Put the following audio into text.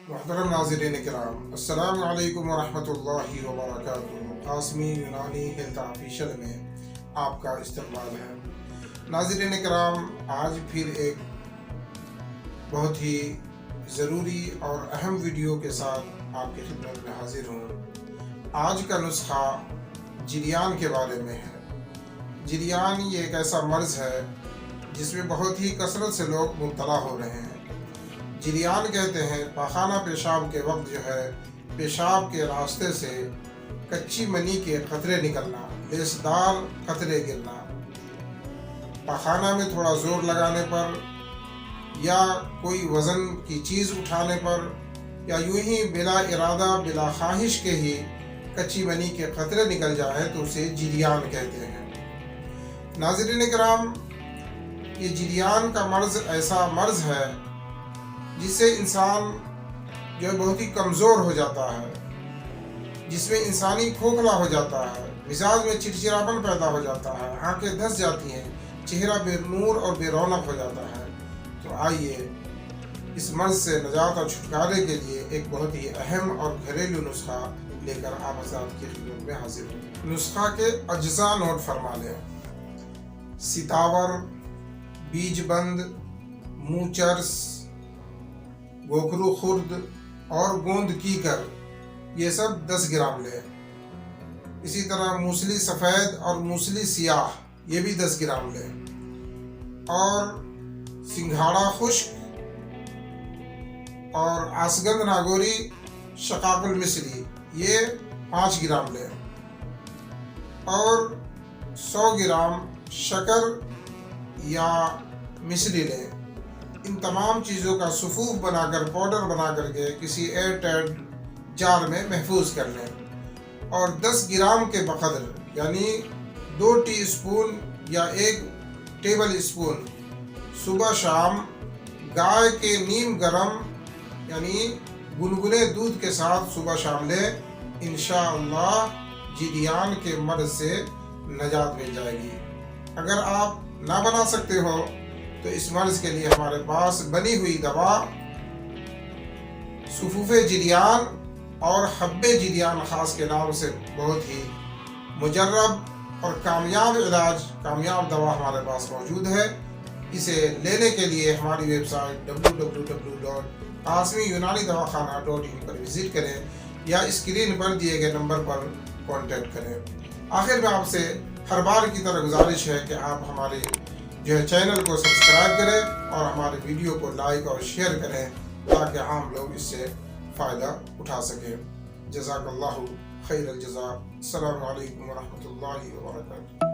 محترم ناظرین کرام، السلام علیکم ورحمۃ اللہ وبرکاتہ۔ قاسمی یونانی ہیلتھ آفیشل میں آپ کا استقبال ہے۔ ناظرین کرام، آج پھر ایک بہت ہی ضروری اور اہم ویڈیو کے ساتھ آپ کی خدمت میں حاضر ہوں۔ آج کا نسخہ جریان کے بارے میں ہے۔ جریان یہ ایک ایسا مرض ہے جس میں بہت ہی کثرت سے لوگ مبتلا ہو رہے ہیں۔ جریان کہتے ہیں پاخانہ پیشاب کے وقت جو ہے پیشاب کے راستے سے کچی منی کے قطرے نکلنا، لیسدار قطرے گرنا، پاخانہ میں تھوڑا زور لگانے پر یا کوئی وزن کی چیز اٹھانے پر یا یوں ہی بلا ارادہ بلا خواہش کے ہی کچی منی کے قطرے نکل جائے تو اسے جریان کہتے ہیں۔ ناظرین کرام، یہ جریان کا مرض ایسا مرض ہے جس سے انسان جو ہے بہت ہی کمزور ہو جاتا ہے، جس میں انسانی کھوکھلا ہو جاتا ہے، مزاج میں چڑچڑاپن پیدا ہو جاتا ہے، آنکھیں دھس جاتی ہیں، چہرہ بے نور اور بے رونق ہو جاتا ہے۔ تو آئیے اس مرض سے نجات اور چھٹکارے کے لیے ایک بہت ہی اہم اور گھریلو نسخہ لے کر آپ حضرات کی خدمت میں حاضر ہوں۔ نسخہ کے اجزاء نوٹ فرما لیں: ستاور، بیج بند، منہ چرس، گوکھرو خرد اور گوند کیکر، یہ سب 10 گرام لیں۔ اسی طرح موسلی سفید اور موسلی سیاہ، یہ بھی 10 گرام لیں۔ اور سنگھاڑا خشک اور آسگند ناگوری شقاق المصری، یہ 5 گرام لیں۔ اور 100 گرام شکر یا مصری لیں۔ ان تمام چیزوں کا صفوف بنا کر پاؤڈر بنا کر کے کسی ایئر ٹائٹ جار میں محفوظ کر لیں۔ اور 10 گرام کے بقدر یعنی 2 ٹی اسپون یا 1 ٹیبل اسپون صبح شام گائے کے نیم گرم یعنی گنگنے دودھ کے ساتھ صبح شام لیں۔ انشاءاللہ جریان کے مرض سے نجات مل جائے گی۔ اگر آپ نہ بنا سکتے ہو تو اس مرض کے لیے ہمارے پاس بنی ہوئی دوا صفوف جریان اور حب جریان خاص کے نام سے بہت ہی مجرب اور کامیاب علاج، کامیاب دوا ہمارے پاس موجود ہے۔ اسے لینے کے لیے ہماری ویب سائٹ www.qasmiyunanidawakhanah.in پر وزٹ کریں یا اسکرین پر دیے گئے نمبر پر کانٹیکٹ کریں۔ آخر میں آپ سے ہر بار کی طرح گزارش ہے کہ آپ ہمارے چینل کو سبسکرائب کریں اور ہمارے ویڈیو کو لائک اور شیئر کریں تاکہ عام لوگ اس سے فائدہ اٹھا سکیں۔ جزاک اللہ خیر الجزاء۔ السلام علیکم ورحمۃ اللہ وبرکاتہ۔